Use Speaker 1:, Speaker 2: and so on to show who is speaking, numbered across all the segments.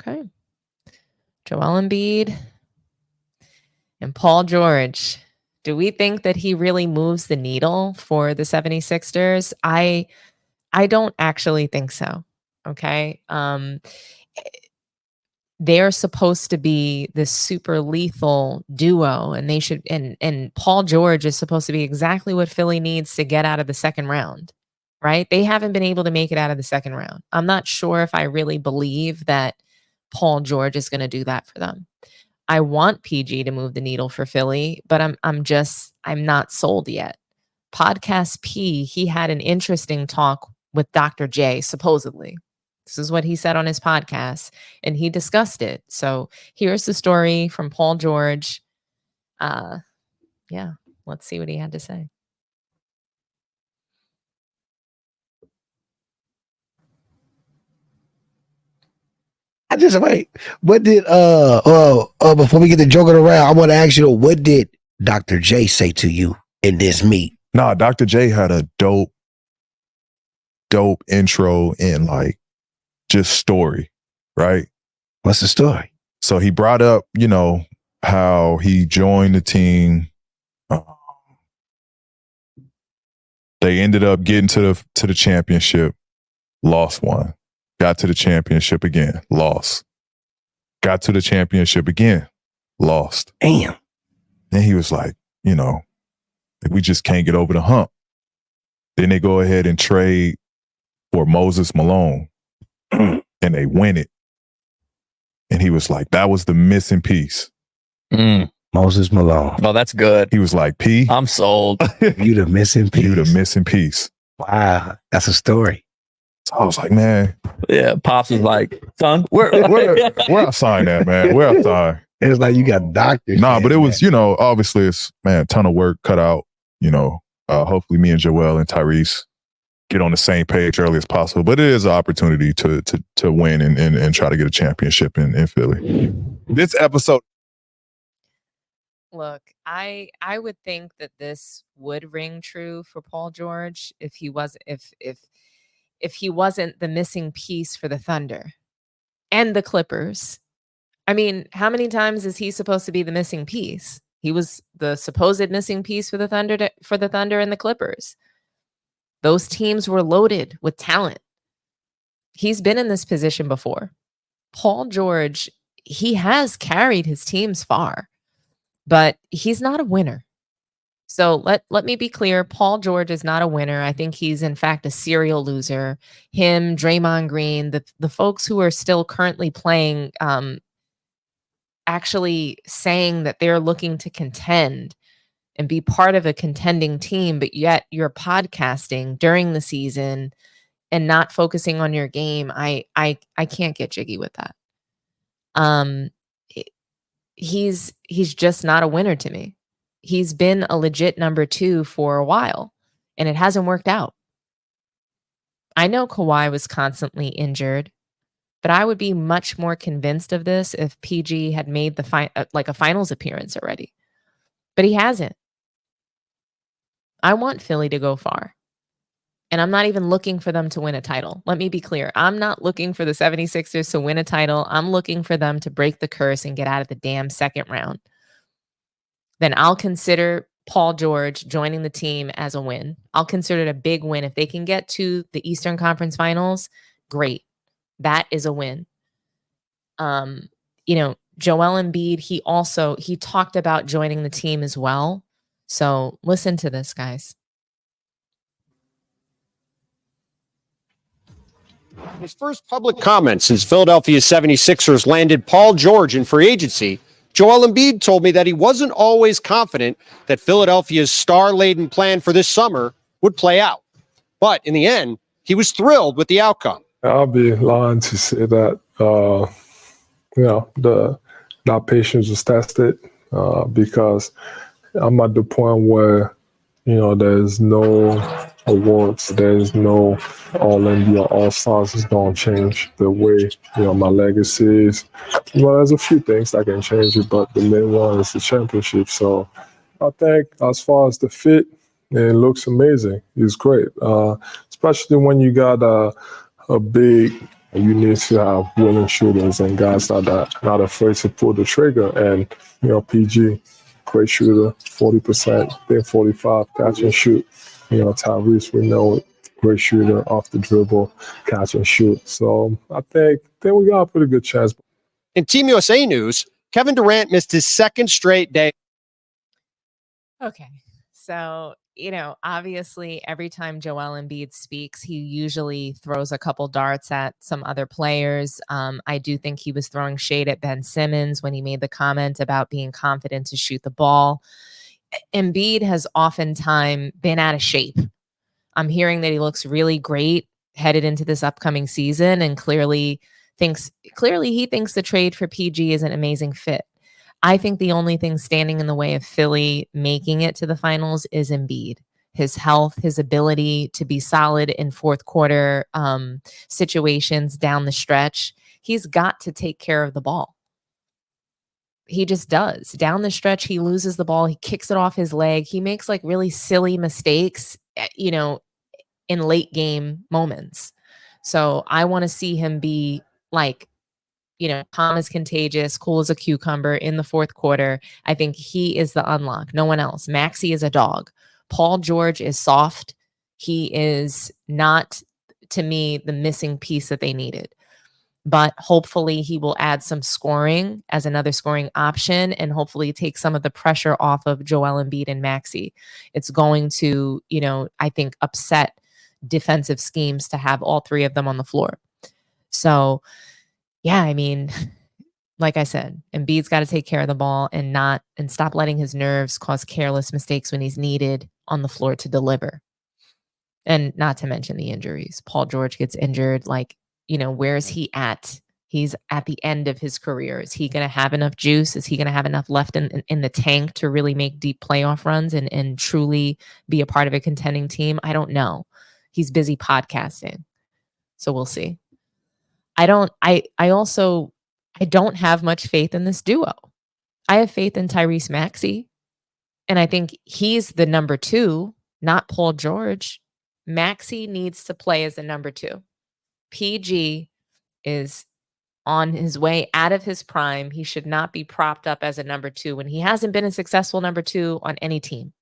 Speaker 1: Okay. Joel Embiid and Paul George. Do we think that he really moves the needle for the 76ers? I don't actually think so. Okay. They're supposed to be this super lethal duo, and they should and Paul George is supposed to be exactly what Philly needs to get out of the second round. Right? They haven't been able to make it out of the second round. I'm not sure if I really believe that Paul George is going to do that for them. I want PG to move the needle for Philly, but I'm not sold yet. Podcast P, he had an interesting talk with Dr. J, supposedly. This is what he said on his podcast, and he discussed it. So here's the story from Paul George. Yeah, let's see what he had to say.
Speaker 2: I just wait. What did before we get to joking around, I want to ask you, what did Dr. J say to you in this meet?
Speaker 3: Nah, Dr. J had a dope intro and like just story, right?
Speaker 2: What's the story?
Speaker 3: So he brought up, you know, how he joined the team. They ended up getting to the championship, lost one. Got to the championship again, lost. Got to the championship again, lost.
Speaker 2: Damn.
Speaker 3: And he was like, you know, we just can't get over the hump. Then they go ahead and trade for Moses Malone and they win it. And he was like, that was the missing piece.
Speaker 2: Moses Malone.
Speaker 4: Oh, that's good.
Speaker 3: He was like, P.
Speaker 4: I'm sold.
Speaker 2: You the missing piece.
Speaker 3: You the missing piece.
Speaker 2: Wow. That's a story.
Speaker 3: So I was like, man.
Speaker 4: Yeah, Pops was like, son, where
Speaker 3: I sign that, man? Where I sign?
Speaker 2: It was like you got doctors.
Speaker 3: Nah, but it was, you know, obviously it's, man, a ton of work cut out. You know, hopefully me and Joel and Tyrese get on the same page early as possible. But it is an opportunity to win and try to get a championship in Philly. This episode.
Speaker 1: Look, I would think that this would ring true for Paul George if he wasn't the missing piece for the Thunder and the Clippers. I mean, how many times is he supposed to be the missing piece? He was the supposed missing piece for the Thunder and the Clippers. Those teams were loaded with talent. He's been in this position before. Paul George, he has carried his teams far, but he's not a winner. So let me be clear. Paul George is not a winner. I think he's, in fact, a serial loser. Him, Draymond Green, the folks who are still currently playing, actually saying that they're looking to contend and be part of a contending team, but yet you're podcasting during the season and not focusing on your game. I can't get jiggy with that. He's just not a winner to me. He's been a legit number 2 for a while, and it hasn't worked out. I know Kawhi was constantly injured, but I would be much more convinced of this if PG had made a finals appearance already. But he hasn't. I want Philly to go far. And I'm not even looking for them to win a title. Let me be clear. I'm not looking for the 76ers to win a title. I'm looking for them to break the curse and get out of the damn second round. Then I'll consider Paul George joining the team as a win. I'll consider it a big win. If they can get to the Eastern Conference Finals, great. That is a win. You know, Joel Embiid, he talked about joining the team as well. So listen to this, guys.
Speaker 5: His first public comment since Philadelphia 76ers landed Paul George in free agency, Joel Embiid told me that he wasn't always confident that Philadelphia's star-laden plan for this summer would play out. But in the end, he was thrilled with the outcome.
Speaker 6: I'll be lying to say that, that patience was tested because I'm at the point where, there's no awards, there's no All-NBA or All-Stars is going to change the way, my legacy is. There's a few things that can change it, but the main one is the championship. So I think as far as the fit, it looks amazing. It's great, especially when you got a big You need to have willing shooters and guys that are not afraid to pull the trigger. And, PG, great shooter, 40%, then 45, catch and shoot. Tyrese, we know it, great shooter, off the dribble, catch and shoot. So I think we got a pretty good chance.
Speaker 5: In Team USA news, Kevin Durant missed his second straight day.
Speaker 1: Okay. So, obviously every time Joel Embiid speaks, he usually throws a couple darts at some other players. I do think he was throwing shade at Ben Simmons when he made the comment about being confident to shoot the ball. Embiid has oftentimes been out of shape. I'm hearing that he looks really great headed into this upcoming season, and clearly he thinks the trade for PG is an amazing fit. I think the only thing standing in the way of Philly making it to the finals is Embiid. His health, his ability to be solid in fourth quarter situations down the stretch. He's got to take care of the ball. He just does. Down the stretch, he loses the ball. He kicks it off his leg. He makes like really silly mistakes, in late game moments. So I want to see him be like, calm as contagious, cool as a cucumber in the fourth quarter. I think he is the unlock. No one else. Maxey is a dog. Paul George is soft. He is not, to me, the missing piece that they needed. But hopefully he will add some scoring as another scoring option, and hopefully take some of the pressure off of Joel Embiid and Maxey. It's going to, I think, upset defensive schemes to have all three of them on the floor. So, yeah, I mean, like I said, Embiid's got to take care of the ball and stop letting his nerves cause careless mistakes when he's needed on the floor to deliver. And not to mention the injuries. Paul George gets injured. Like, where is he at? He's at the end of his career. Is he going to have enough juice? Is he going to have enough left in the tank to really make deep playoff runs and truly be a part of a contending team? I don't know. He's busy podcasting. So we'll see. I don't have much faith in this duo. I have faith in Tyrese Maxey, and I think he's the number 2, not Paul George. Maxey needs to play as a number 2. PG is on his way out of his prime. He should not be propped up as a number 2 when he hasn't been a successful number 2 on any team.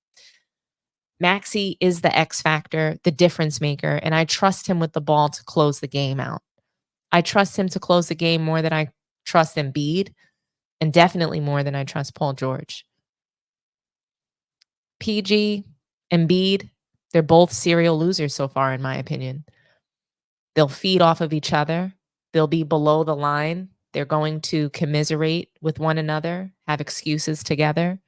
Speaker 1: Maxey is the X factor, the difference maker, and I trust him with the ball to close the game out. I trust him to close the game more than I trust Embiid, and definitely more than I trust Paul George. PG, Embiid, they're both serial losers so far, in my opinion. They'll feed off of each other. They'll be below the line. They're going to commiserate with one another, have excuses together.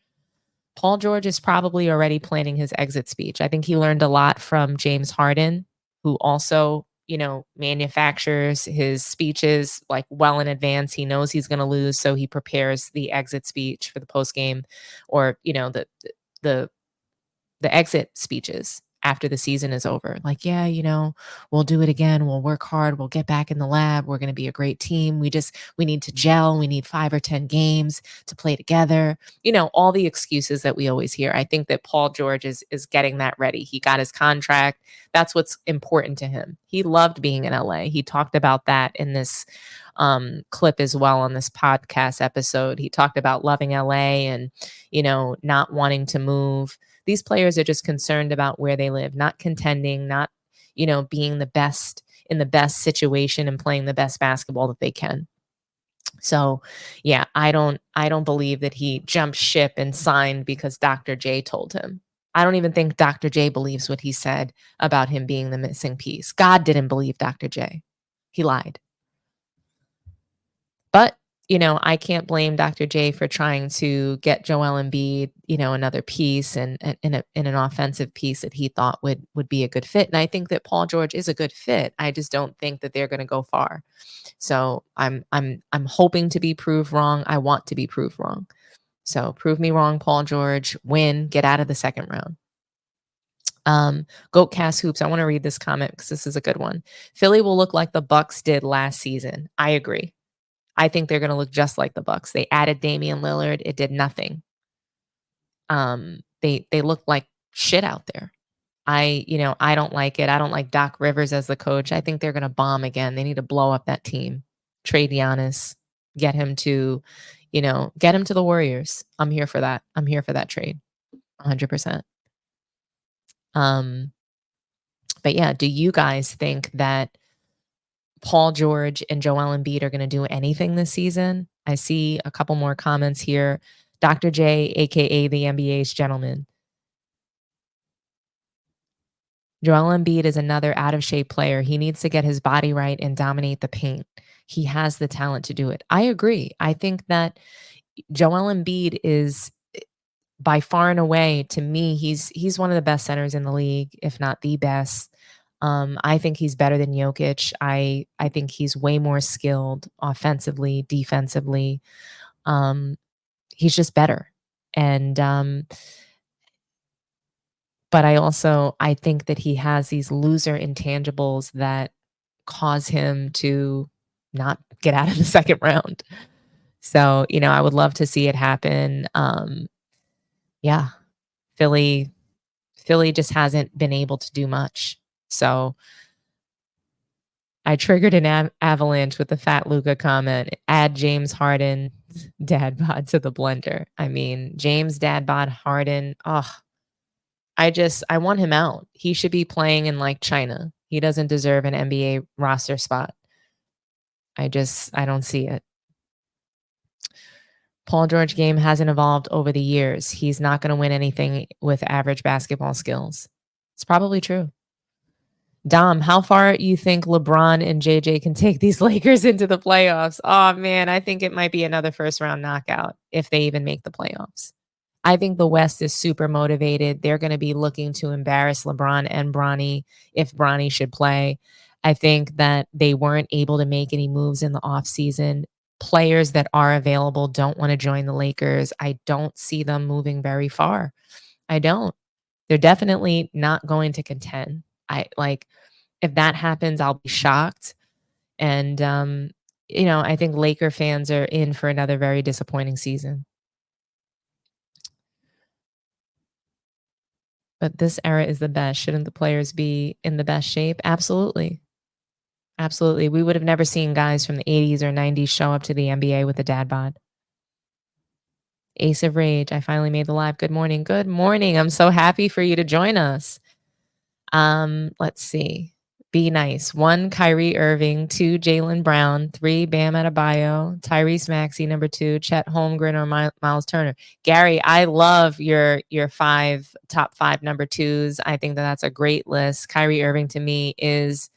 Speaker 1: Paul George is probably already planning his exit speech. I think he learned a lot from James Harden, who also manufactures his speeches like well in advance. He knows he's going to lose, so he prepares the exit speech for the post game, or the exit speeches after the season is over. Like, yeah, we'll do it again. We'll work hard. We'll get back in the lab. We're going to be a great team. We need to gel. We need 5 or 10 games to play together. All the excuses that we always hear. I think that Paul George is getting that ready. He got his contract. That's what's important to him. He loved being in LA. He talked about that in this clip as well on this podcast episode. He talked about loving LA and, not wanting to move. These players are just concerned about where they live, not contending, not, being the best in the best situation and playing the best basketball that they can. So, yeah, I don't believe that he jumped ship and signed because Dr. J told him. I don't even think Dr. J believes what he said about him being the missing piece. God didn't believe Dr. J. He lied. But I can't blame Dr. J for trying to get Joel Embiid, another piece and in an offensive piece that he thought would be a good fit. And I think that Paul George is a good fit. I just don't think that they're going to go far. So I'm hoping to be proved wrong. I want to be proved wrong. So prove me wrong, Paul George. Win. Get out of the second round. Goatcast Hoops. I want to read this comment because this is a good one. Philly will look like the Bucks did last season. I agree. I think they're going to look just like the Bucks. They added Damian Lillard. It did nothing. They looked like shit out there. I don't like it. I don't like Doc Rivers as the coach. I think they're going to bomb again. They need to blow up that team. Trade Giannis, get him to the Warriors. I'm here for that. I'm here for that trade. 100%. But yeah, do you guys think that Paul George and Joel Embiid are going to do anything this season? I see a couple more comments here. Dr. J, aka the NBA's gentleman. Joel Embiid is another out of shape player. He needs to get his body right and dominate the paint. He has the talent to do it. I agree. I think that Joel Embiid is by far and away, to me, he's one of the best centers in the league, if not the best. I think he's better than Jokic. I think he's way more skilled offensively, defensively. He's just better. And but I think that he has these loser intangibles that cause him to not get out of the second round. So, I would love to see it happen. Yeah, Philly just hasn't been able to do much. So I triggered an avalanche with the fat Luca comment. Add James Harden dad bod to the blender. I mean, James dad bod Harden. Oh, I want him out. He should be playing in like China. He doesn't deserve an NBA roster spot. I don't see it. Paul George game hasn't evolved over the years. He's not going to win anything with average basketball skills. It's probably true. Dom, how far you think LeBron and JJ can take these Lakers into the playoffs? Oh man, I think it might be another first round knockout if they even make the playoffs. I think the West is super motivated. They're going to be looking to embarrass LeBron and Bronny if Bronny should play. I think that they weren't able to make any moves in the offseason. Players that are available don't want to join the Lakers. I don't see them moving very far. I don't. They're definitely not going to contend. If that happens, I'll be shocked. And, I think Laker fans are in for another very disappointing season. But this era is the best. Shouldn't the players be in the best shape? Absolutely. Absolutely. We would have never seen guys from the 80s or 90s show up to the NBA with a dad bod. Ace of Rage, I finally made the live. Good morning. Good morning. I'm so happy for you to join us. Let's see. Be nice. 1, Kyrie Erving. 2, Jaylen Brown. 3, Bam Adebayo. Tyrese Maxey, number 2. Chet Holmgren or Miles Turner. Gary, I love your top 5 number 2s. I think that's a great list. Kyrie Erving to me is,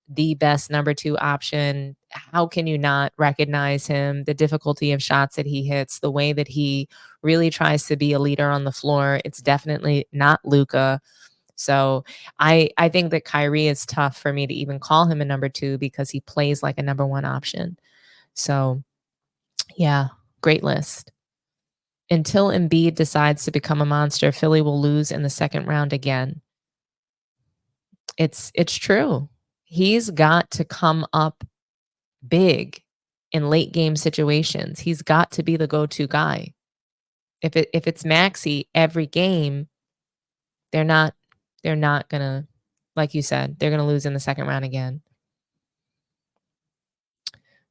Speaker 1: the best number 2 option. How can you not recognize him? The difficulty of shots that he hits, the way that he really tries to be a leader on the floor. It's definitely not Luka. So I think that Kyrie is tough for me to even call him a number 2 because he plays like a number 1 option. So yeah, great list. Until Embiid decides to become a monster, Philly will lose in the second round again. It's true. He's got to come up big in late game situations. He's got to be the go-to guy. If it's Maxey every game, they're not gonna, like you said, they're gonna lose in the second round again.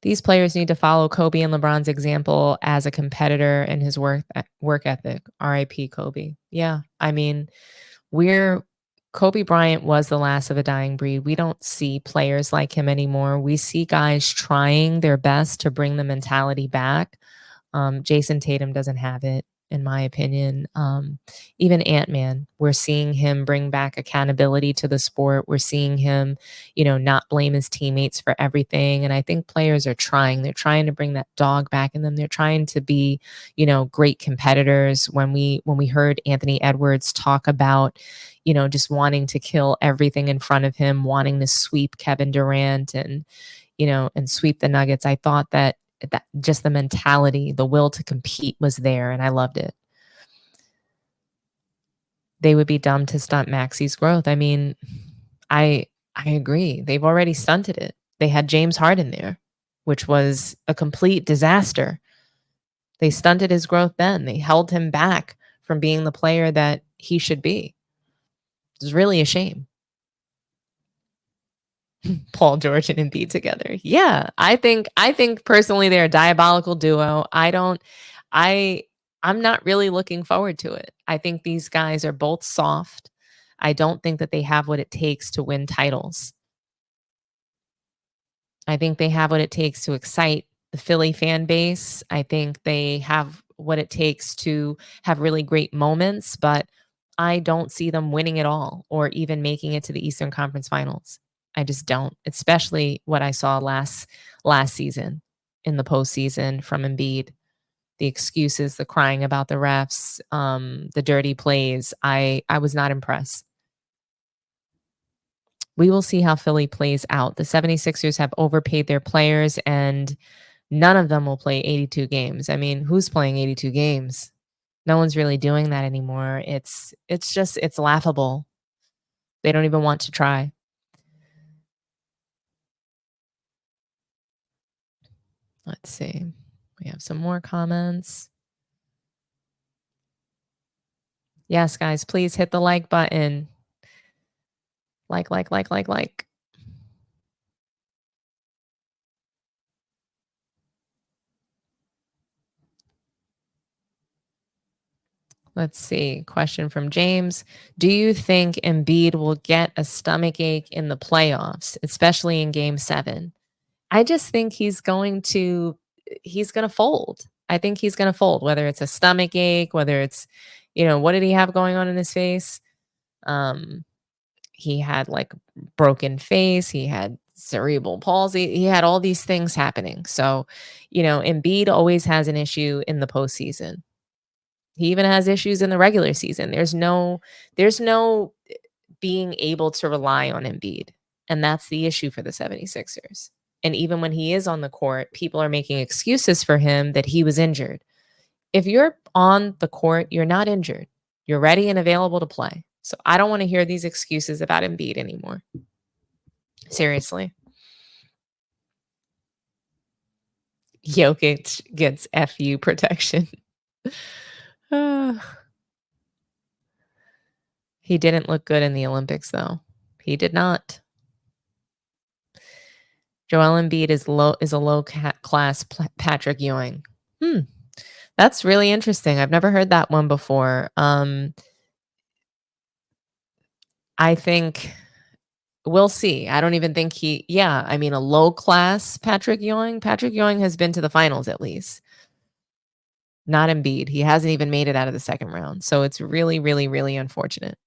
Speaker 1: These players need to follow Kobe and LeBron's example as a competitor and his work ethic. R.I.P. Kobe. Yeah, I mean, Kobe Bryant was the last of a dying breed. We don't see players like him anymore. We see guys trying their best to bring the mentality back. Jason Tatum doesn't have it, in my opinion. Even Ant-Man, we're seeing him bring back accountability to the sport. We're seeing him, not blame his teammates for everything. And I think players are trying. They're trying to bring that dog back in them. They're trying to be, great competitors. When we heard Anthony Edwards talk about, just wanting to kill everything in front of him, wanting to sweep Kevin Durant and sweep the Nuggets, I thought that just the mentality, the will to compete was there, and I loved it. They would be dumb to stunt Maxey's growth. I mean, I agree. They've already stunted it. They had James Harden there, which was a complete disaster. They stunted his growth then. They held him back from being the player that he should be. It's really a shame. Paul George and Embiid together. Yeah, I think personally they're a diabolical duo. I'm not really looking forward to it. I think these guys are both soft. I don't think that they have what it takes to win titles. I think they have what it takes to excite the Philly fan base. I think they have what it takes to have really great moments, but I don't see them winning it all or even making it to the Eastern Conference Finals. I just don't, especially what I saw last season in the postseason from Embiid. The excuses, the crying about the refs, the dirty plays. I was not impressed. We will see how Philly plays out. The 76ers have overpaid their players and none of them will play 82 games. I mean, who's playing 82 games? No one's really doing that anymore. It's laughable. They don't even want to try. Let's see. We have some more comments. Yes, guys, please hit the like button. Like. Let's see. Question from James. Do you think Embiid will get a stomachache in the playoffs, especially in game 7? I just think he's going to fold. I think he's going to fold, whether it's a stomach ache, whether it's, what did he have going on in his face? He had like broken face. He had cerebral palsy. He had all these things happening. So, Embiid always has an issue in the postseason. He even has issues in the regular season. There's no being able to rely on Embiid. And that's the issue for the 76ers. And even when he is on the court, people are making excuses for him that he was injured. If you're on the court, you're not injured. You're ready and available to play. So I don't want to hear these excuses about Embiid anymore. Seriously. Jokic gets FU protection. He didn't look good in the Olympics, though. He did not. Joel Embiid is a low class Patrick Ewing. That's really interesting. I've never heard that one before. I think we'll see. I don't even think a low class Patrick Ewing. Patrick Ewing has been to the finals at least. Not Embiid. He hasn't even made it out of the second round. So it's really, really, really unfortunate.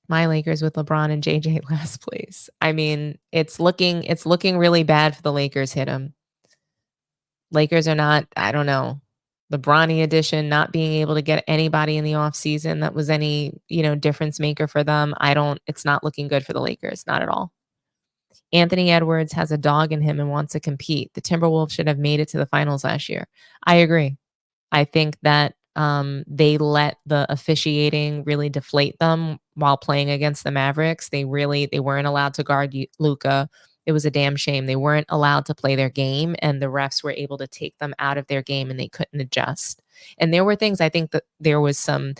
Speaker 1: My Lakers with LeBron and JJ last place. I mean, it's looking really bad for the Lakers. Hit him. Lakers are not, I don't know, the Bronny edition, not being able to get anybody in the offseason that was any, difference maker for them. It's not looking good for the Lakers. Not at all. Anthony Edwards has a dog in him and wants to compete. The Timberwolves should have made it to the finals last year. I agree. I think that they let the officiating really deflate them while playing against the Mavericks. They weren't allowed to guard Luka. It was a damn shame. They weren't allowed to play their game, and the refs were able to take them out of their game, and they couldn't adjust. And there were things, I think that there was some,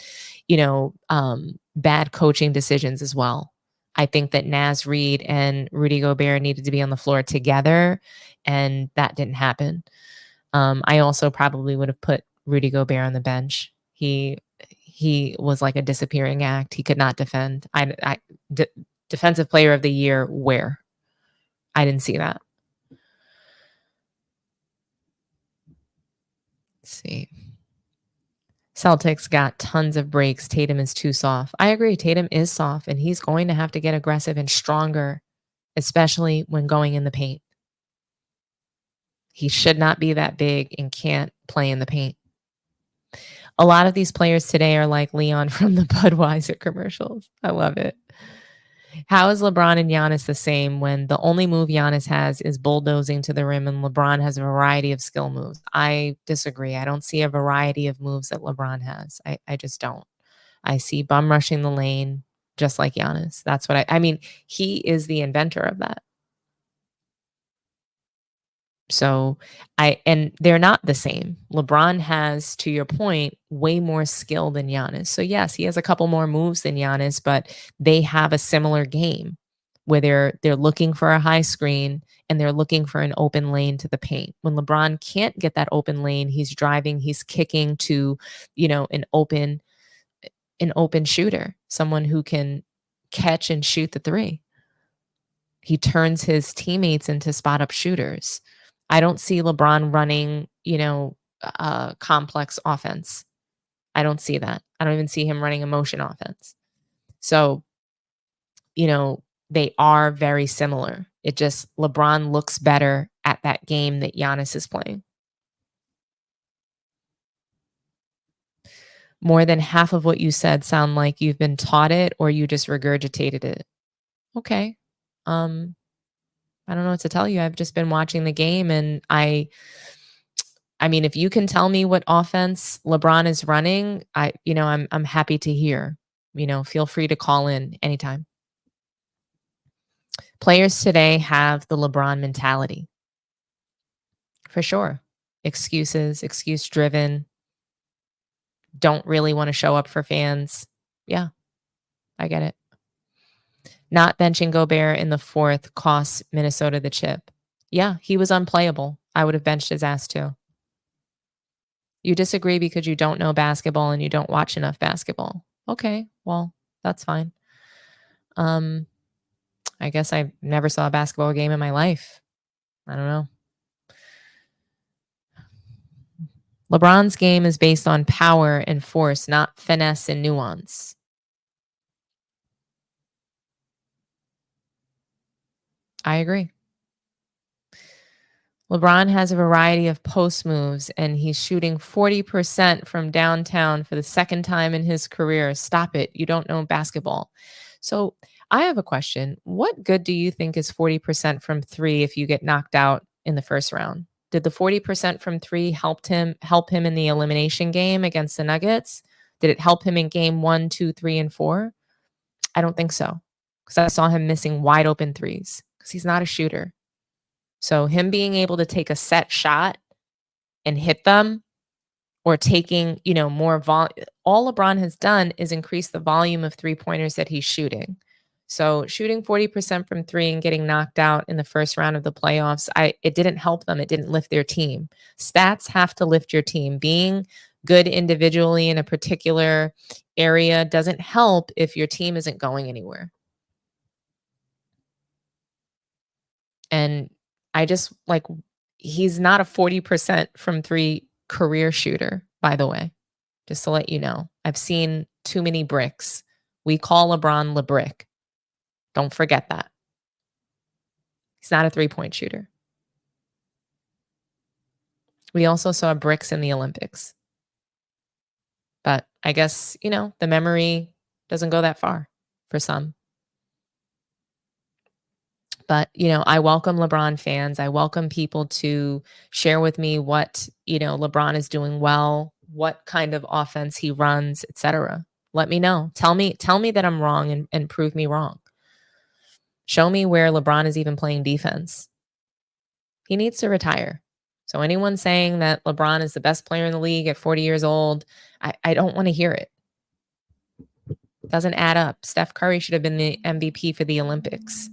Speaker 1: bad coaching decisions as well. I think that Naz Reid and Rudy Gobert needed to be on the floor together, and that didn't happen. I also probably would have put Rudy Gobert on the bench. He was like a disappearing act. He could not defend. Defensive player of the year, where? I didn't see that. Let's see. Celtics got tons of breaks. Tatum is too soft. I agree. Tatum is soft, and he's going to have to get aggressive and stronger, especially when going in the paint. He should not be that big and can't play in the paint. A lot of these players today are like Leon from the Budweiser commercials. I love it. How is LeBron and Giannis the same when the only move Giannis has is bulldozing to the rim and LeBron has a variety of skill moves? I disagree. I don't see a variety of moves that LeBron has. I just don't. I see bum rushing the lane just like Giannis. That's what I mean, he is the inventor of that. So and they're not the same. LeBron has, to your point, way more skill than Giannis. So yes, he has a couple more moves than Giannis, but they have a similar game where they're looking for a high screen and they're looking for an open lane to the paint. When LeBron can't get that open lane, he's driving, he's kicking to, an open shooter, someone who can catch and shoot the three. He turns his teammates into spot up shooters. I don't see LeBron running, complex offense. I don't see that. I don't even see him running a motion offense. So, they are very similar. It just, LeBron looks better at that game that Giannis is playing. More than half of what you said sound like you've been taught it or you just regurgitated it. Okay. I don't know what to tell you. I've just been watching the game, and I mean, if you can tell me what offense LeBron is running, I'm happy to hear. Feel free to call in anytime. Players today have the LeBron mentality. For sure. Excuses, excuse driven. Don't really want to show up for fans. Yeah, I get it. Not benching Gobert in the fourth costs Minnesota the chip. Yeah, he was unplayable. I would have benched his ass too. You disagree because you don't know basketball and you don't watch enough basketball. Okay, well, that's fine. I guess I never saw a basketball game in my life. I don't know. LeBron's game is based on power and force, not finesse and nuance. I agree. LeBron has a variety of post moves, and he's shooting 40% from downtown for the second time in his career. Stop it. You don't know basketball. So I have a question. What good do you think is 40% from three if you get knocked out in the first round? Did the 40% from three help him in the elimination game against the Nuggets? Did it help him in game 1, 2, 3, and 4? I don't think so, because I saw him missing wide open threes because he's not a shooter. So him being able to take a set shot and hit them, or taking, more volume, all LeBron has done is increase the volume of three-pointers that he's shooting. So shooting 40% from three and getting knocked out in the first round of the playoffs, it didn't help them. It didn't lift their team. Stats have to lift your team. Being good individually in a particular area doesn't help if your team isn't going anywhere. And I just he's not a 40% from three career shooter, by the way, just to let you know. I've seen too many bricks. We call LeBron LeBrick. Don't forget that. He's not a 3-point shooter. We also saw bricks in the Olympics. But I guess, the memory doesn't go that far for some. But, I welcome LeBron fans. I welcome people to share with me what, LeBron is doing well, what kind of offense he runs, etc. Let me know. Tell me that I'm wrong and prove me wrong. Show me where LeBron is even playing defense. He needs to retire. So anyone saying that LeBron is the best player in the league at 40 years old, I don't want to hear it. It doesn't add up. Steph Curry should have been the MVP for the Olympics.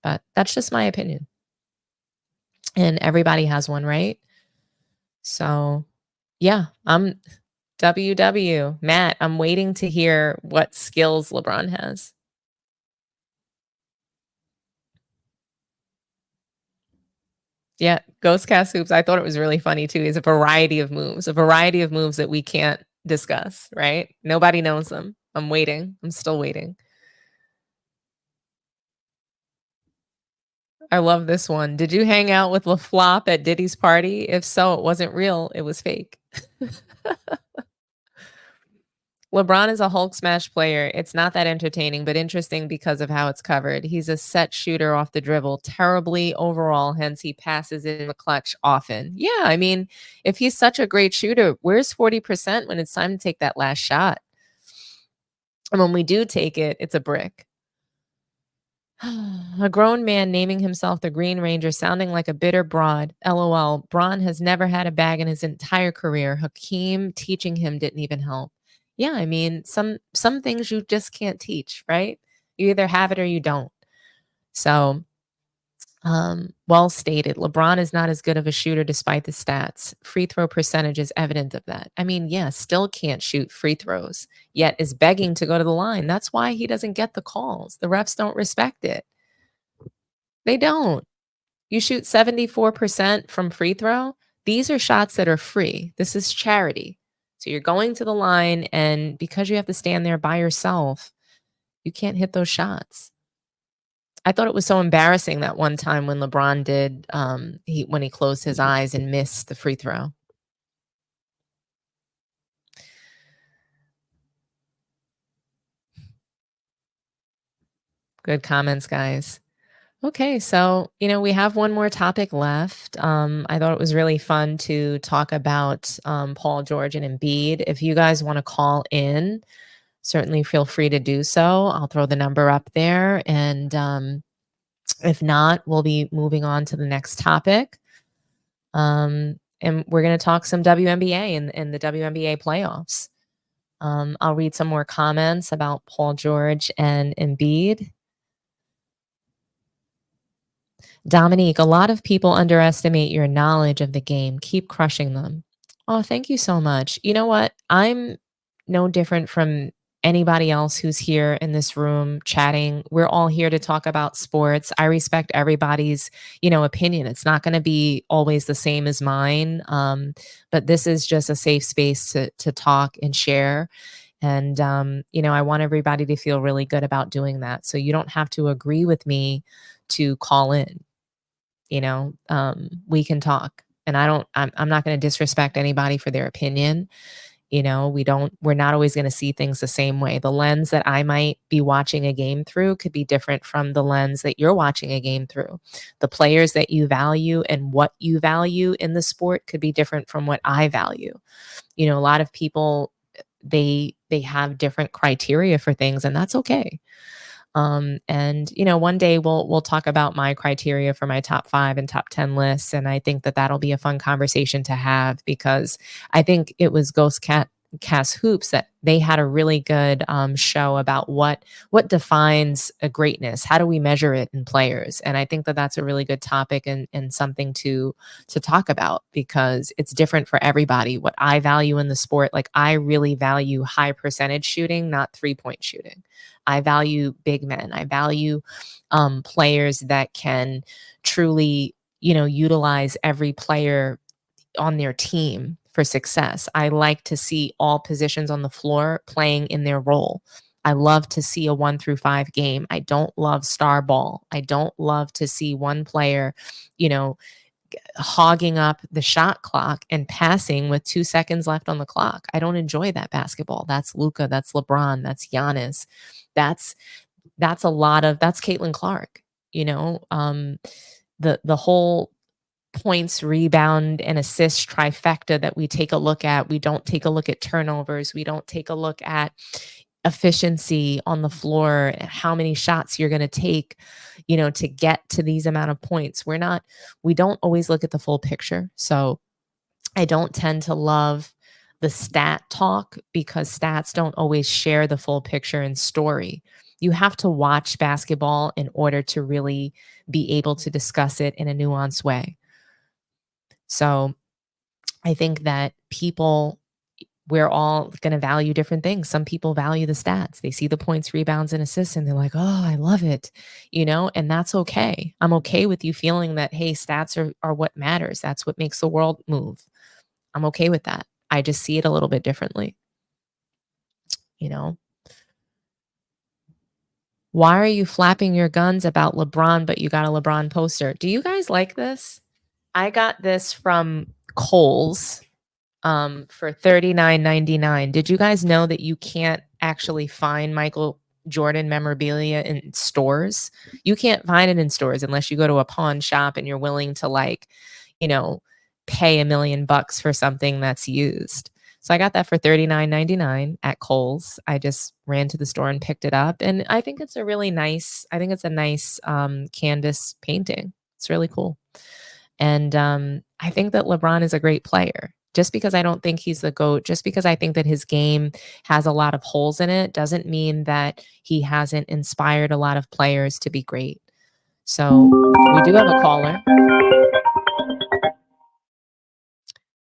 Speaker 1: But that's just my opinion. And everybody has one, right? So, yeah, I'm WW. Matt, I'm waiting to hear what skills LeBron has. Yeah, Ghost Cast Hoops. I thought it was really funny too. Is a variety of moves that we can't discuss, right? Nobody knows them. I'm waiting. I'm still waiting. I love this one. Did you hang out with LaFlop at Diddy's party? If so, it wasn't real. It was fake. LeBron is a Hulk smash player. It's not that entertaining, but interesting because of how it's covered. He's a set shooter off the dribble, terribly overall, hence he passes in the clutch often. Yeah, I mean, if he's such a great shooter, where's 40% when it's time to take that last shot? And when we do take it, it's a brick. A grown man naming himself the Green Ranger, sounding like a bitter broad. LOL. Braun has never had a bag in his entire career. Hakeem teaching him didn't even help. Yeah, I mean, some things you just can't teach, right? You either have it or you don't. So, well stated. LeBron is not as good of a shooter despite the stats. Free throw percentage is evident of that. I mean, yeah, still can't shoot free throws, yet is begging to go to the line. That's why he doesn't get the calls. The refs don't respect it. They don't. You shoot 74% from free throw. These are shots that are free. This is charity. So you're going to the line, and because you have to stand there by yourself, you can't hit those shots. I thought it was so embarrassing that one time when LeBron did, when he closed his eyes and missed the free throw. Good comments, guys. Okay, so we have one more topic left. I thought it was really fun to talk about Paul George and Embiid. If you guys want to call in, certainly feel free to do so. I'll throw the number up there, and if not, we'll be moving on to the next topic. And we're going to talk some WNBA and the WNBA playoffs. I'll read some more comments about Paul George and Embiid. Dominique, a lot of people underestimate your knowledge of the game. Keep crushing them. Oh, thank you so much. You know what? I'm no different from anybody else who's here in this room chatting. We're all here to talk about sports. I respect everybody's, opinion. It's not going to be always the same as mine. But this is just a safe space to talk and share. And, I want everybody to feel really good about doing that. So you don't have to agree with me to call in. We can talk, and I'm not going to disrespect anybody for their opinion. We're not always going to see things the same way. The lens that I might be watching a game through could be different from the lens that you're watching a game through. The players that you value and what you value in the sport could be different from what I value. A lot of people, they have different criteria for things, and that's okay. And one day we'll talk about my criteria for my top 5 and top 10 lists. And I think that that'll be a fun conversation to have, because I think it was Cast Hoops that they had a really good show about what defines a greatness. How do we measure it in players? And I think that that's a really good topic and something to talk about, because it's different for everybody. What I value in the sport, like I really value high percentage shooting, not 3-point shooting. I value big men. I value players that can truly, utilize every player on their team for success. I like to see all positions on the floor playing in their role. I love to see a 1 through 5 game. I don't love star ball. I don't love to see one player, hogging up the shot clock and passing with 2 seconds left on the clock. I don't enjoy that basketball. That's Luka, that's LeBron, that's Giannis. That's Caitlin Clark, the whole points, rebound, and assist trifecta that we take a look at. We don't take a look at turnovers. We don't take a look at efficiency on the floor, how many shots you're going to take, to get to these amount of points. We don't always look at the full picture. So I don't tend to love the stat talk, because stats don't always share the full picture and story. You have to watch basketball in order to really be able to discuss it in a nuanced way. So I think that we're all going to value different things. Some people value the stats. They see the points, rebounds, and assists, and they're like, oh, I love it, and that's okay. I'm okay with you feeling that, hey, stats are what matters. That's what makes the world move. I'm okay with that. I just see it a little bit differently. Why are you flapping your guns about LeBron, but you got a LeBron poster? Do you guys like this? I got this from Kohl's for $39.99. Did you guys know that you can't actually find Michael Jordan memorabilia in stores? You can't find it in stores unless you go to a pawn shop and you're willing to pay $1 million for something that's used. So I got that for $39.99 at Kohl's. I just ran to the store and picked it up. And I think it's a nice canvas painting. It's really cool. And I think that LeBron is a great player. Just because I don't think he's the GOAT, just because I think that his game has a lot of holes in it, doesn't mean that he hasn't inspired a lot of players to be great. So we do have a caller.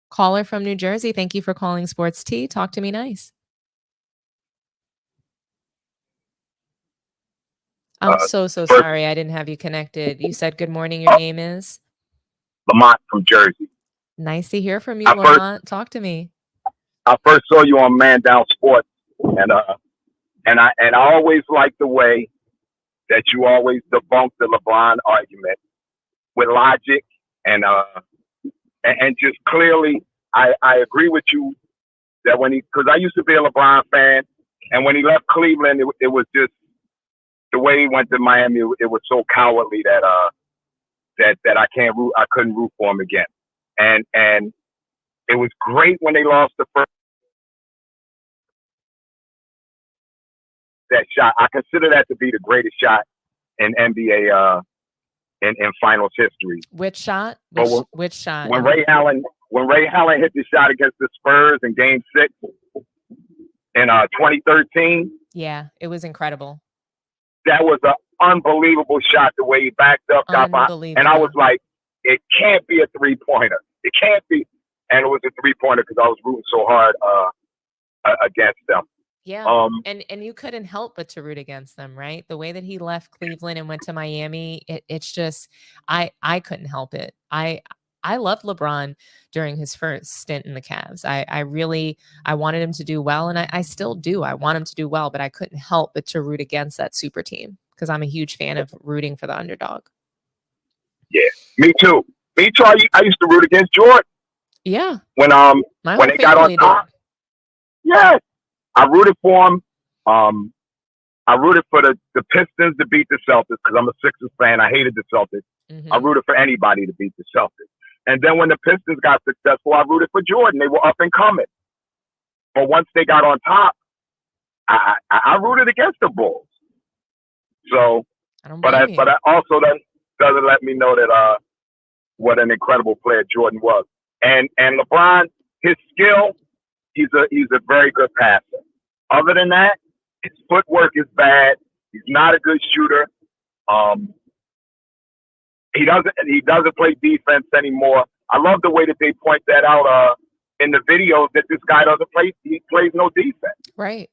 Speaker 1: Caller from New Jersey. Thank you for calling Sports Tea. Talk to me nice. I'm so sorry I didn't have you connected. You said good morning. Your name is?
Speaker 7: Lamont from Jersey.
Speaker 1: Nice to hear from you, Lamont. Talk to me.
Speaker 7: I first saw you on Man Down Sports, and I always liked the way that you always debunk the LeBron argument with logic and just clearly. I agree with you that because I used to be a LeBron fan, and when he left Cleveland, it was just the way he went to Miami. It was so cowardly that I couldn't root for him again. And it was great when they lost the first that shot. I consider that to be the greatest shot in NBA in finals history.
Speaker 1: Which shot? Which shot?
Speaker 7: When Ray Allen hit the shot against the Spurs in Game 6 in 2013.
Speaker 1: Yeah, it was incredible.
Speaker 7: That was an unbelievable shot. The way he backed up, and I was like, it can't be a 3-pointer. It can't be. And it was a 3-pointer because I was rooting so hard against them.
Speaker 1: Yeah. And you couldn't help but to root against them, right? The way that he left Cleveland and went to Miami, it's just, I couldn't help it. I loved LeBron during his first stint in the Cavs. I wanted him to do well, and I still do. I want him to do well, but I couldn't help but to root against that super team because I'm a huge fan of rooting for the underdog.
Speaker 7: Yeah, me too. I used to root against Jordan.
Speaker 1: Yeah.
Speaker 7: When they got on top. Yeah. I rooted for him. I rooted for the Pistons to beat the Celtics because I'm a Sixers fan. I hated the Celtics. Mm-hmm. I rooted for anybody to beat the Celtics. And then when the Pistons got successful, I rooted for Jordan. They were up and coming. But once they got on top, I rooted against the Bulls. So, but I also that doesn't let me know that what an incredible player Jordan was. And LeBron, his skill, he's a very good passer. Other than that, his footwork is bad. He's not a good shooter. He doesn't play defense anymore. I love the way that they point that out in the videos that this guy doesn't play. He plays no defense.
Speaker 1: Right.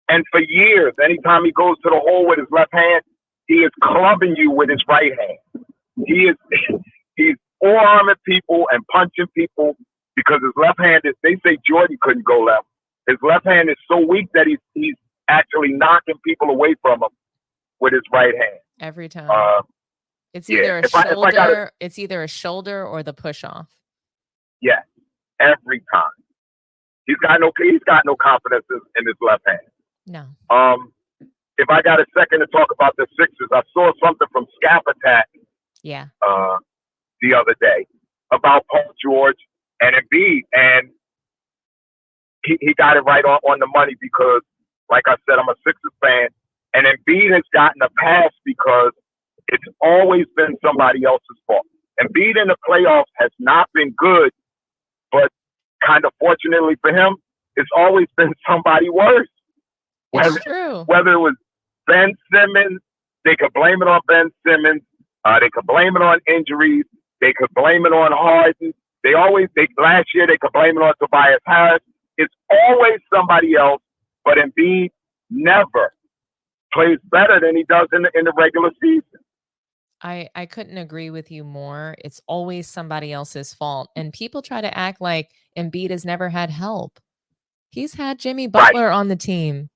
Speaker 7: And for years, anytime he goes to the hole with his left hand, he is clubbing you with his right hand. He's forearming people and punching people because his left hand is. They say Jordan couldn't go left. His left hand is so weak that he's actually knocking people away from him with his right hand
Speaker 1: every time. It's either a shoulder. It's either a shoulder or the push off.
Speaker 7: Yeah, every time. He's got no confidence in his left hand.
Speaker 1: No.
Speaker 7: If I got a second to talk about the Sixers, I saw something from Scap Attack.
Speaker 1: Yeah.
Speaker 7: The other day about Paul George and Embiid, and he got it right on the money because, like I said, I'm a Sixers fan, and Embiid has gotten a pass because it's always been somebody else's fault. Embiid in the playoffs has not been good, but kind of fortunately for him, it's always been somebody worse.
Speaker 1: It's true.
Speaker 7: Whether it was Ben Simmons, they could blame it on Ben Simmons. They could blame it on injuries. They could blame it on Harden. Last year they could blame it on Tobias Harris. It's always somebody else, but Embiid never plays better than he does in the regular season.
Speaker 1: I couldn't agree with you more. It's always somebody else's fault. And people try to act like Embiid has never had help. He's had Jimmy Butler on the team.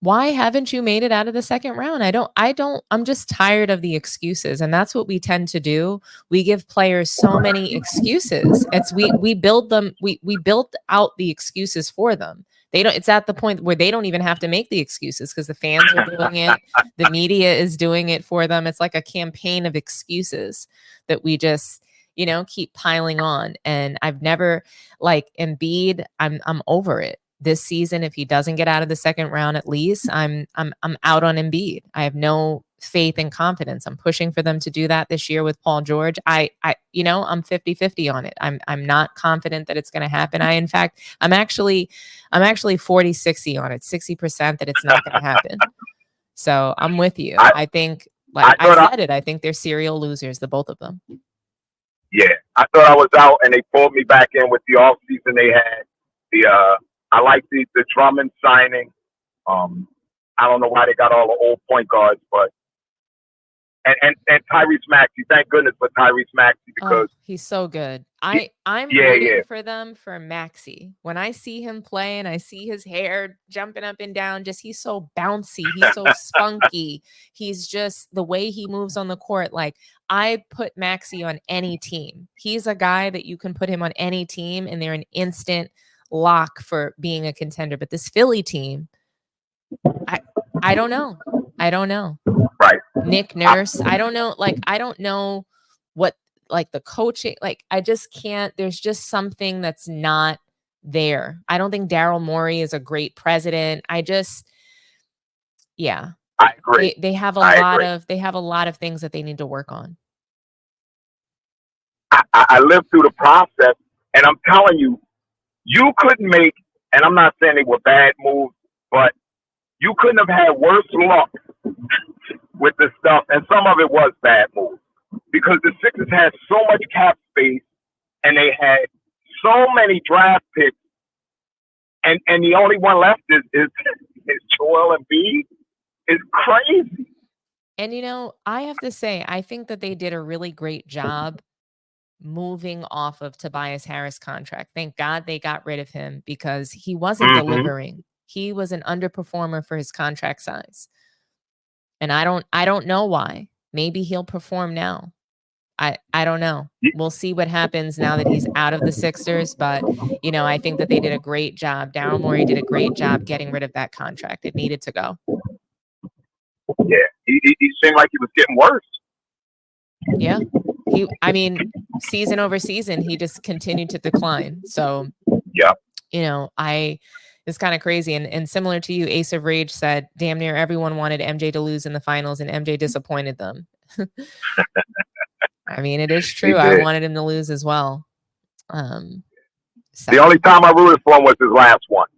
Speaker 1: Why haven't you made it out of the second round? I'm just tired of the excuses. And that's what we tend to do. We give players so many excuses. We build out the excuses for them. It's at the point where they don't even have to make the excuses because the fans are doing it. The media is doing it for them. It's like a campaign of excuses that we just, keep piling on. And I've never, like, Embiid, I'm over it. This season, if he doesn't get out of the second round, at least I'm out on Embiid. I have no faith and confidence. I'm pushing for them to do that this year with Paul George. I'm 50-50 on it. I'm not confident that it's going to happen. I'm actually 40-60 on it, 60% that it's not going to happen. So I'm with you. I think, like I said, I think they're serial losers, the both of them.
Speaker 7: Yeah, I thought I was out, and they pulled me back in with the off season they had. I like the Drummond signing. I don't know why they got all the old point guards, but and Tyrese Maxey. Thank goodness for Tyrese Maxey because
Speaker 1: he's so good. I'm rooting for them for Maxey. When I see him play and I see his hair jumping up and down, just he's so bouncy, he's so spunky. He's just the way he moves on the court. Like, I put Maxey on any team. He's a guy that you can put him on any team and they're an instant lock for being a contender. But this Philly team, I don't know.
Speaker 7: Right.
Speaker 1: Nick Nurse, I don't know. Like, I don't know what, like, the coaching, like, I just can't. There's just something that's not there. I don't think Daryl Morey is a great president. I agree. They have a lot of things that they need to work on.
Speaker 7: I lived through the process, and I'm telling you, you couldn't make, and I'm not saying they were bad moves, but you couldn't have had worse luck with this stuff, and some of it was bad moves because the Sixers had so much cap space and they had so many draft picks, and the only one left is Joel Embiid. It's crazy.
Speaker 1: And I have to say, I think that they did a really great job moving off of Tobias Harris' contract. Thank God they got rid of him because he wasn't delivering. He was an underperformer for his contract size. And I don't know why. Maybe he'll perform now. I don't know. We'll see what happens now that he's out of the Sixers. But, I think that they did a great job. Daryl Morey did a great job getting rid of that contract. It needed to go.
Speaker 7: Yeah, he seemed like he was getting worse.
Speaker 1: Yeah. Season over season, he just continued to decline. So,
Speaker 7: yeah,
Speaker 1: it's kind of crazy. And similar to you, Ace of Rage said, damn near everyone wanted MJ to lose in the finals and MJ disappointed them. It is true. I wanted him to lose as well.
Speaker 7: The only time I rooted for him was his last one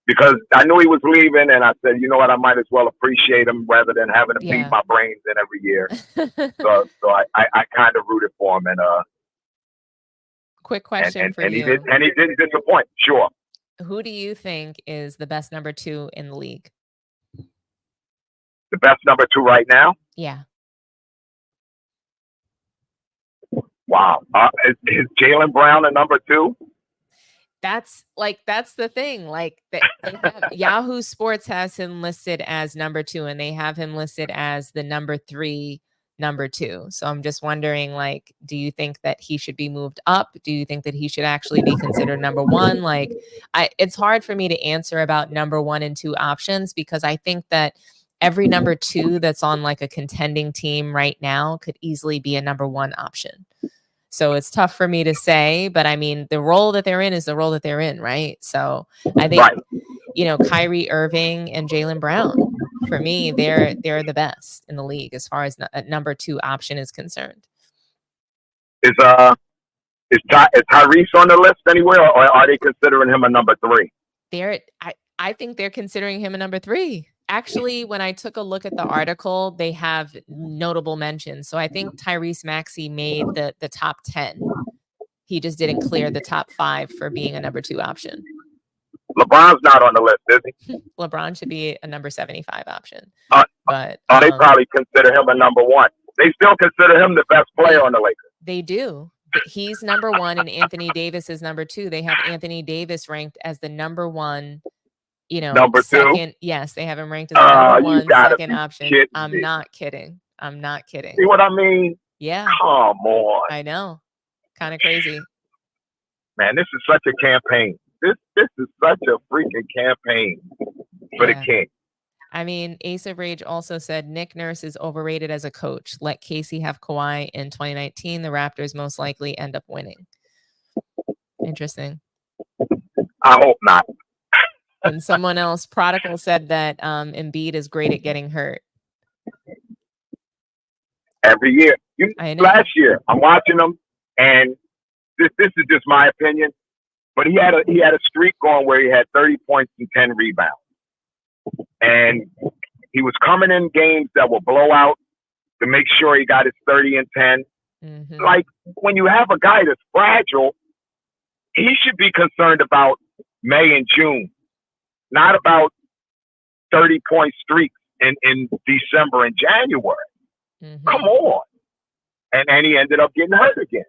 Speaker 7: because I knew he was leaving, and I said, you know what, I might as well appreciate him rather than having to beat my brains in every year. so I kind of rooted for him. And
Speaker 1: quick question for you.
Speaker 7: And he didn't disappoint. Sure.
Speaker 1: Who do you think is the best number 2 in the league?
Speaker 7: The best number 2 right now?
Speaker 1: Yeah.
Speaker 7: Wow. Is Jaylen Brown a number 2?
Speaker 1: That's the thing. Like, Yahoo Sports has him listed as number 2, and they have him listed as the number 3, number 2. So I'm just wondering, like, do you think that he should be moved up? Do you think that he should actually be considered number 1? Like, it's hard for me to answer about number 1 and 2 options because I think that every number 2 that's on like a contending team right now could easily be a number 1 option. So it's tough for me to say, but the role that they're in is the role that they're in, right? So I think, Kyrie Erving and Jaylen Brown, for me, they're the best in the league as far as a number 2 option is concerned.
Speaker 7: Is Tyrese on the list anywhere, or are they considering him a number 3?
Speaker 1: I think they're considering him a number 3. Actually, when I took a look at the article, they have notable mentions. So I think Tyrese Maxey made the top 10. He just didn't clear the top 5 for being a number 2 option.
Speaker 7: LeBron's not on the list, is he?
Speaker 1: LeBron should be a number 75 option.
Speaker 7: But they probably consider him a number 1. They still consider him the best player on the Lakers.
Speaker 1: They do. He's number 1 and Anthony Davis is number 2. They have Anthony Davis ranked as the number 1.
Speaker 7: Number
Speaker 1: second,
Speaker 7: 2.
Speaker 1: Yes, they have him ranked as number 1 second option. I'm not kidding.
Speaker 7: See what I mean?
Speaker 1: Yeah.
Speaker 7: Come on.
Speaker 1: I know. Kind of crazy.
Speaker 7: Man, this is such a campaign. This is such a freaking campaign for the King.
Speaker 1: I mean, Ace of Rage also said Nick Nurse is overrated as a coach. Let Casey have Kawhi in 2019. The Raptors most likely end up winning. Interesting.
Speaker 7: I hope not.
Speaker 1: And someone else, Prodigal, said that Embiid is great at getting hurt.
Speaker 7: Every year.
Speaker 1: I know.
Speaker 7: Last year, I'm watching him, and this is just my opinion, but he had a streak going where he had 30 points and 10 rebounds. And he was coming in games that were blowouts to make sure he got his 30 and 10.
Speaker 1: Mm-hmm.
Speaker 7: Like, when you have a guy that's fragile, he should be concerned about May and June, not about 30-point streaks in December and January.
Speaker 1: Mm-hmm.
Speaker 7: Come on. And he ended up getting hurt again.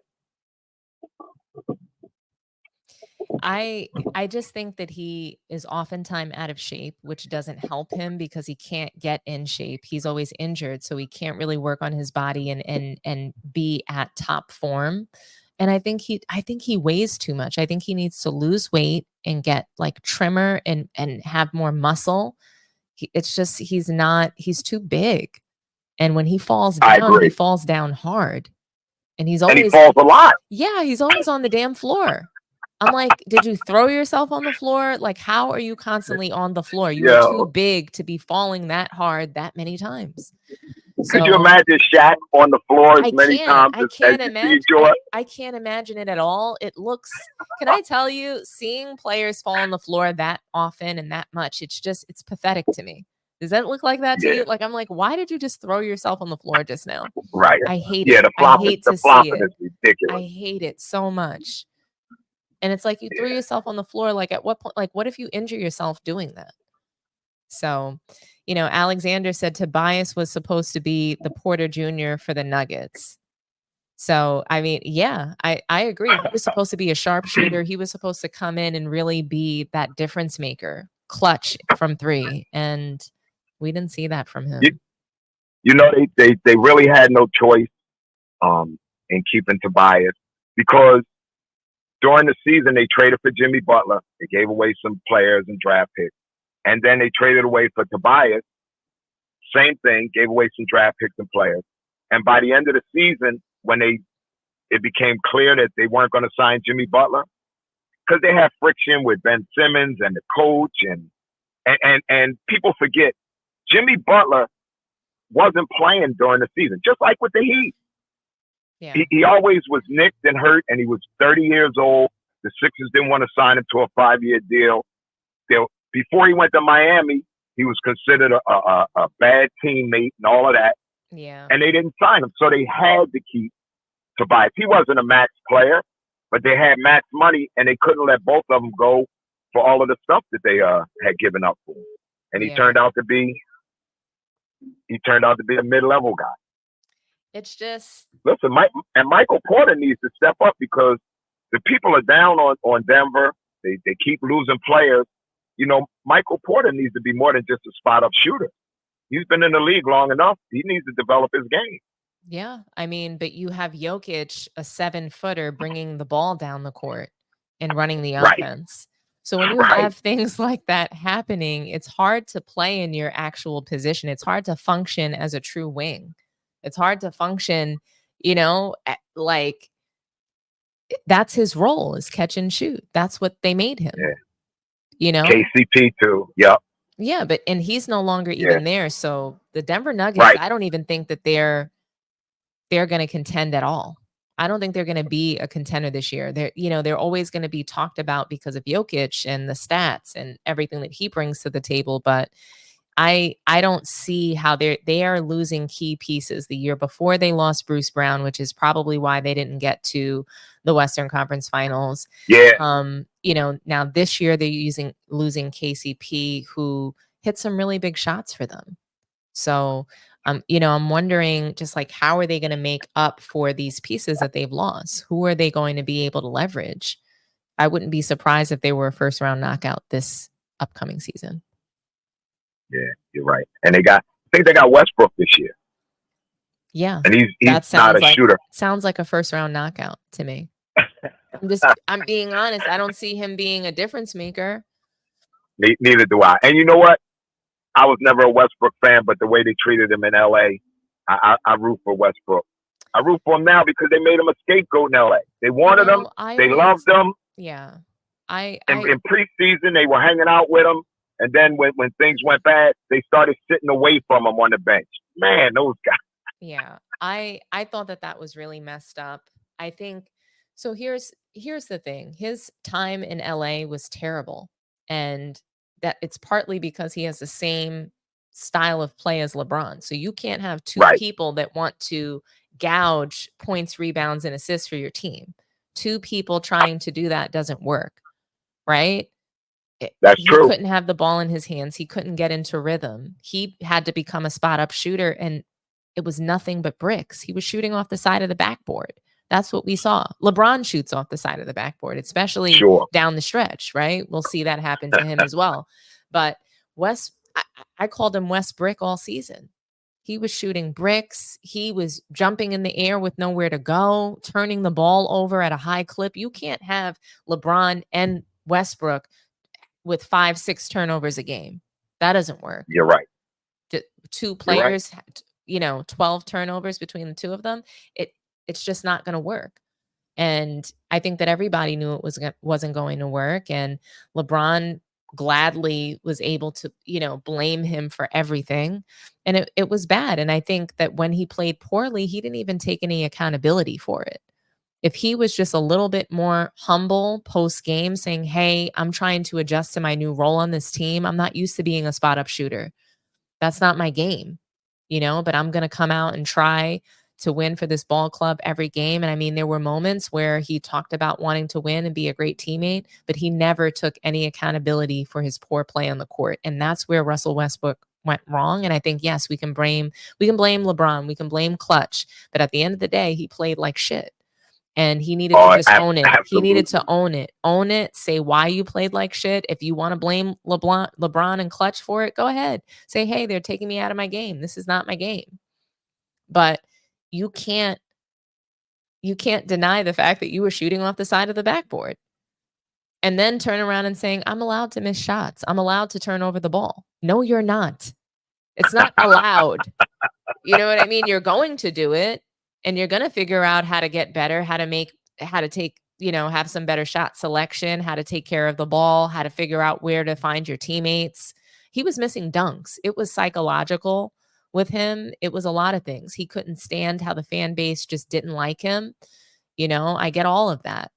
Speaker 1: I just think that he is oftentimes out of shape, which doesn't help him because he can't get in shape. He's always injured, so he can't really work on his body and be at top form. And I think he weighs too much. I think he needs to lose weight and get like trimmer and have more muscle. It's just he's too big. And when he falls down, he falls down hard. And he
Speaker 7: falls a lot.
Speaker 1: Yeah, he's always on the damn floor. I'm like, did you throw yourself on the floor? Like, how are you constantly on the floor? You are too big to be falling that hard that many times.
Speaker 7: Could you imagine Shaq on the floor as many times
Speaker 1: I can't imagine. I can't imagine it at all. It looks, can I tell you, seeing players fall on the floor that often and that much, it's pathetic to me. Does that look like that to you? Like, I'm like, why did you just throw yourself on the floor just now?
Speaker 7: Right.
Speaker 1: I hate
Speaker 7: it.
Speaker 1: I hate to see it.
Speaker 7: Is ridiculous.
Speaker 1: I hate it so much. And it's like you threw yourself on the floor. Like, at what point? Like, what if you injure yourself doing that? So, Alexander said Tobias was supposed to be the Porter Jr. for the Nuggets. So, I mean, yeah, I agree. He was supposed to be a sharpshooter. He was supposed to come in and really be that difference maker, clutch from three. And we didn't see that from him.
Speaker 7: They really had no choice in keeping Tobias because during the season, they traded for Jimmy Butler. They gave away some players and draft picks. And then they traded away for Tobias. Same thing, gave away some draft picks and players. And by the end of the season, when it became clear that they weren't going to sign Jimmy Butler, because they had friction with Ben Simmons and the coach, and people forget, Jimmy Butler wasn't playing during the season, just like with the Heat.
Speaker 1: Yeah.
Speaker 7: He always was nicked and hurt, and he was 30 years old. The Sixers didn't want to sign him to a 5-year deal. Before he went to Miami, he was considered a bad teammate and all of that.
Speaker 1: Yeah.
Speaker 7: And they didn't sign him. So they had to keep Tobias. He wasn't a max player, but they had max money, and they couldn't let both of them go for all of the stuff that they had given up for him. And he turned out to be a mid-level guy.
Speaker 1: It's just,
Speaker 7: listen, Michael Porter needs to step up because the people are down on Denver. They keep losing players. Michael Porter needs to be more than just a spot-up shooter. He's been in the league long enough. He needs to develop his game.
Speaker 1: Yeah, I mean, but you have Jokic, a 7-footer, bringing the ball down the court and running the offense. So when you have things like that happening, it's hard to play in your actual position. It's hard to function as a true wing. It's hard to function, like that's his role, is catch and shoot. That's what they made him.
Speaker 7: Yeah. KCP too. Yep.
Speaker 1: Yeah, and he's no longer even there. So the Denver Nuggets, I don't even think that they're going to contend at all. I don't think they're going to be a contender this year. They're always going to be talked about because of Jokic and the stats and everything that he brings to the table. But I don't see how they are losing key pieces. The year before, they lost Bruce Brown, which is probably why they didn't get to the Western Conference Finals.
Speaker 7: Yeah.
Speaker 1: Now this year they're losing KCP, who hit some really big shots for them. So, I'm wondering just like, how are they going to make up for these pieces that they've lost? Who are they going to be able to leverage? I wouldn't be surprised if they were a first-round knockout this upcoming season.
Speaker 7: Yeah, you're right. And I think they got Westbrook this year.
Speaker 1: Yeah.
Speaker 7: And he's not a shooter.
Speaker 1: Sounds like a first-round knockout to me. I'm being honest. I don't see him being a difference maker.
Speaker 7: Neither do I. And you know what? I was never a Westbrook fan, but the way they treated him in LA, I root for Westbrook. I root for him now because they made him a scapegoat in LA. They wanted him. They loved him.
Speaker 1: Yeah.
Speaker 7: In preseason, they were hanging out with him. And then when things went bad, they started sitting away from him on the bench. Man, those guys.
Speaker 1: Yeah. I thought that was really messed up. I think so. Here's the thing. His time in LA was terrible. And that it's partly because he has the same style of play as LeBron. So you can't have two people that want to gouge points, rebounds, and assists for your team. Two people trying to do that doesn't work, right?
Speaker 7: That's true.
Speaker 1: He couldn't have the ball in his hands. He couldn't get into rhythm. He had to become a spot-up shooter, and it was nothing but bricks. He was shooting off the side of the backboard. That's what we saw. LeBron shoots off the side of the backboard, especially down the stretch, right? We'll see that happen to him as well. But I called him West Brick all season. He was shooting bricks. He was jumping in the air with nowhere to go, turning the ball over at a high clip. You can't have LeBron and Westbrook with 5-6 turnovers a game. That doesn't work.
Speaker 7: You're right.
Speaker 1: Two players, 12 turnovers between the two of them. It's just not going to work. And I think that everybody knew it wasn't going to work. And LeBron gladly was able to, blame him for everything. And it was bad. And I think that when he played poorly, he didn't even take any accountability for it. If he was just a little bit more humble post game saying, hey, I'm trying to adjust to my new role on this team. I'm not used to being a spot up shooter. That's not my game, but I'm going to come out and try to win for this ball club every game. And I mean, there were moments where he talked about wanting to win and be a great teammate, but he never took any accountability for his poor play on the court. And that's where Russell Westbrook went wrong. And I think, yes, we can blame LeBron, we can blame Clutch, but at the end of the day, he played like shit. And he needed to just own it.
Speaker 7: Absolutely.
Speaker 1: He needed to own it. Say why you played like shit. If you want to blame LeBron and Clutch for it, go ahead. Say, hey, they're taking me out of my game. This is not my game. But you can't deny the fact that you were shooting off the side of the backboard. And then turn around and saying, I'm allowed to miss shots. I'm allowed to turn over the ball. No, you're not. It's not allowed. You know what I mean? You're going to do it. And you're going to figure out how to get better, how to take, have some better shot selection, how to take care of the ball, how to figure out where to find your teammates. He was missing dunks. It was psychological with him. It was a lot of things. He couldn't stand how the fan base just didn't like him. I get all of that.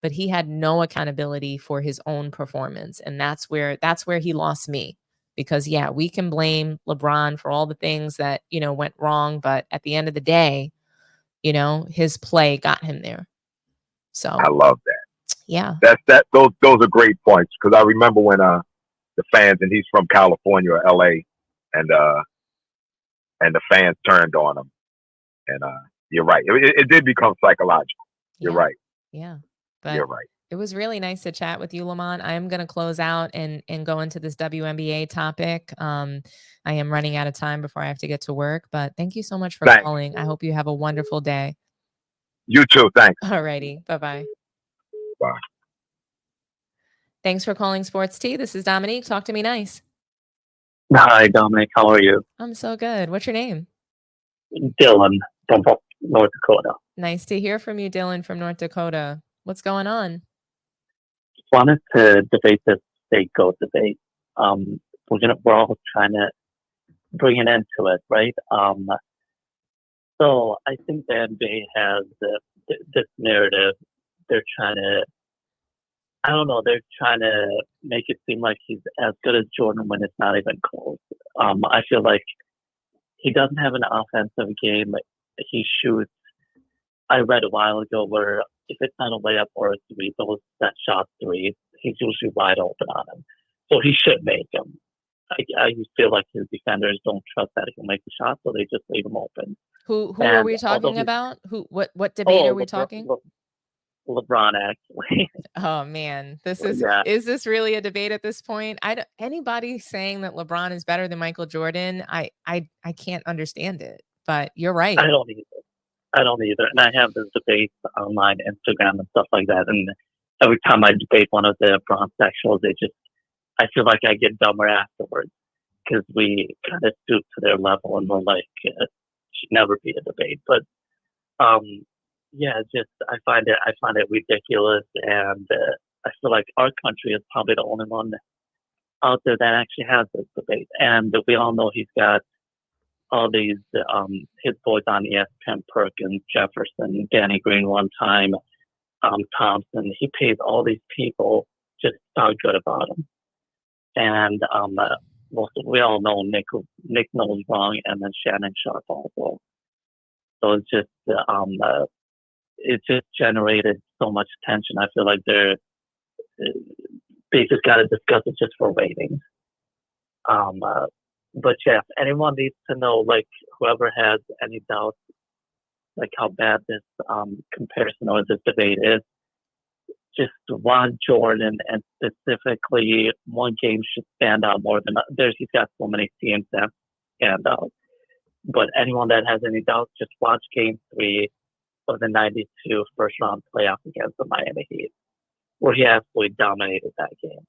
Speaker 1: But he had no accountability for his own performance. And that's where he lost me. Because, yeah, we can blame LeBron for all the things that, went wrong. But at the end of the day, his play got him there. So
Speaker 7: I love that.
Speaker 1: Yeah.
Speaker 7: Those are great points. Because I remember when the fans, and he's from California or LA, and the fans turned on him. And you're right. It did become psychological. You're right.
Speaker 1: Yeah. But
Speaker 7: you're right.
Speaker 1: It was really nice to chat with you, Lamont. I am going to close out and go into this WNBA topic. I am running out of time before I have to get to work, but thank you so much for calling. I hope you have a wonderful day.
Speaker 7: You too. Thanks.
Speaker 1: All righty. Bye-bye.
Speaker 7: Bye.
Speaker 1: Thanks for calling Sports Tea. This is Dominique. Talk to me nice.
Speaker 8: Hi, Dominic. How are you?
Speaker 1: I'm so good. What's your name?
Speaker 8: Dylan from North Dakota.
Speaker 1: Nice to hear from you, Dylan from North Dakota. What's going on?
Speaker 8: Wanted to debate this state goat debate. We're all trying to bring an end to it, right? So I think the NBA has this narrative. They're trying to, they're trying to make it seem like he's as good as Jordan when it's not even close. I feel like he doesn't have an offensive game. He shoots. I read a while ago where if it's not a layup or a three, that shot three, he's usually wide open on him. So he should make them. I feel like his defenders don't trust that he'll make the shot, so they just leave him open.
Speaker 1: Who are we talking about? What debate are we talking?
Speaker 8: LeBron, actually.
Speaker 1: Oh man, is this really a debate at this point? Anybody saying that LeBron is better than Michael Jordan, I can't understand it. But you're right.
Speaker 8: I don't either. And I have this debate online, Instagram and stuff like that. And every time I debate one of the bronze sexuals, I feel like I get dumber afterwards. because we kind of stoop to their level and we're like, should never be a debate. But yeah, just I find it ridiculous, and I feel like our country is probably the only one out there that actually has this debate. And we all know he's got all these his boys on ESPN, Perkins, Jefferson, Danny Green one time, Thompson. He pays all these people just to talk good about him. And we all know Nick knows wrong, and then Shannon Sharp also. So it just generated so much tension. I feel like they just got to discuss it just for ratings. But yeah, if anyone needs to know, like whoever has any doubts, like how bad this comparison or this debate is, just one Jordan, and specifically one game should stand out more than others. He's got so many teams that stand out. But anyone that has any doubts, just watch Game 3 of the '92 first round playoff against the Miami Heat, where he absolutely dominated that game.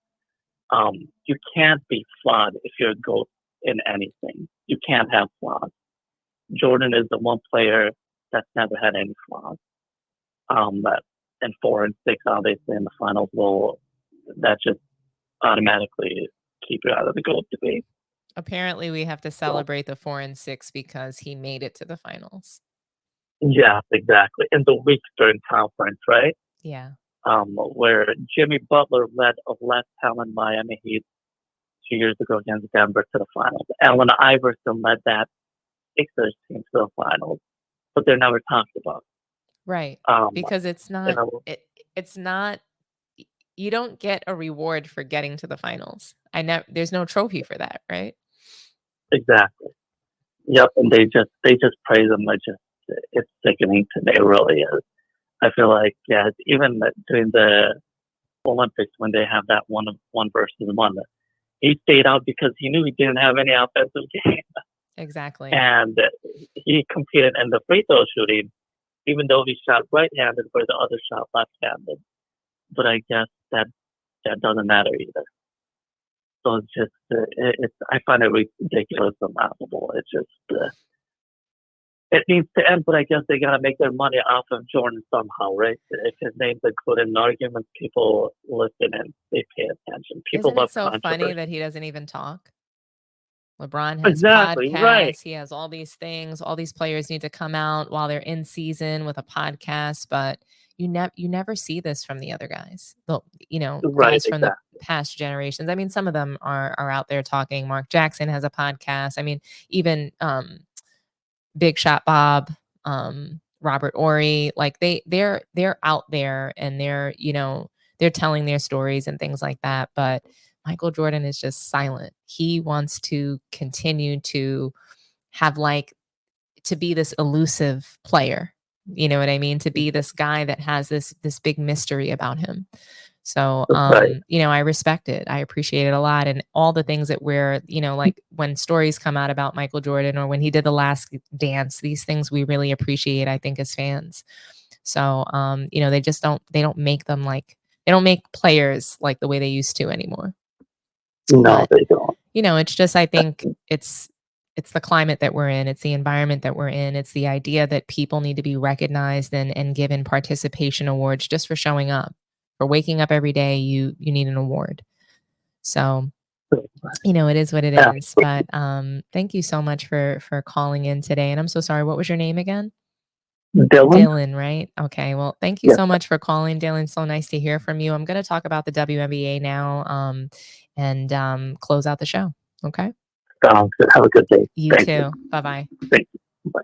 Speaker 8: You can't be flawed if you're a GOAT in anything. You can't have flaws. Jordan is the one player that's never had any flaws. And 4 and 6, obviously, in the finals that just automatically keep you out of the GOAT debate.
Speaker 1: Apparently, we have to celebrate the 4 and 6 because he made it to the finals.
Speaker 8: Yeah, exactly. In the Western Conference, right?
Speaker 1: Yeah.
Speaker 8: Where Jimmy Butler led a less talented Miami Heat 2 years ago against Denver to the finals. Allen Iverson led that Sixers team to the finals, but they're never talked about.
Speaker 1: Right. Because it's not, it's not, you don't get a reward for getting to the finals. There's no trophy for that, right?
Speaker 8: Exactly. Yep. And they just praise them. It's sickening to me. It really is. I feel like, yeah, even during the Olympics when they have that one versus one, he stayed out because he knew he didn't have any offensive game.
Speaker 1: Exactly.
Speaker 8: And he competed in the free throw shooting, even though he shot right-handed where the other shot left-handed. But I guess that doesn't matter either. So it's just, I find it ridiculous and laughable. It's just, it needs to end, but I guess they got to make their money off of Jordan somehow, right? If his name's included in arguments, people listen and they pay attention. People
Speaker 1: Isn't it so funny that he doesn't even talk? LeBron has
Speaker 8: exactly,
Speaker 1: podcasts.
Speaker 8: Right.
Speaker 1: He has all these things. All these players need to come out while they're in season with a podcast, but you never see this from the other guys. Guys from the past generations. I mean, some of them are out there talking. Mark Jackson has a podcast. I mean, even Big Shot Bob, Robert Ory, like they're out there and they're telling their stories and things like that. But Michael Jordan is just silent. He wants to continue to have to be this elusive player. You know what I mean? To be this guy that has this big mystery about him. So, I respect it. I appreciate it a lot. And all the things that we're, like when stories come out about Michael Jordan or when he did The Last Dance, these things we really appreciate, I think, as fans. So, they don't make them they don't make players like the way they used to anymore.
Speaker 8: No, they don't.
Speaker 1: It's just, I think it's the climate that we're in. It's the environment that we're in. It's the idea that people need to be recognized and given participation awards just for showing up. For waking up every day, you need an award. So, it is what it is. But thank you so much for calling in today. And I'm so sorry. What was your name again? Dylan, right? Okay. Well, thank you so much for calling, Dylan. So nice to hear from you. I'm going to talk about the WNBA now and close out the show. Okay.
Speaker 8: Sounds good. Have a good day.
Speaker 1: You too. Bye-bye.
Speaker 8: Thank you. Bye.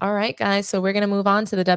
Speaker 1: All right, guys. So we're going to move on to the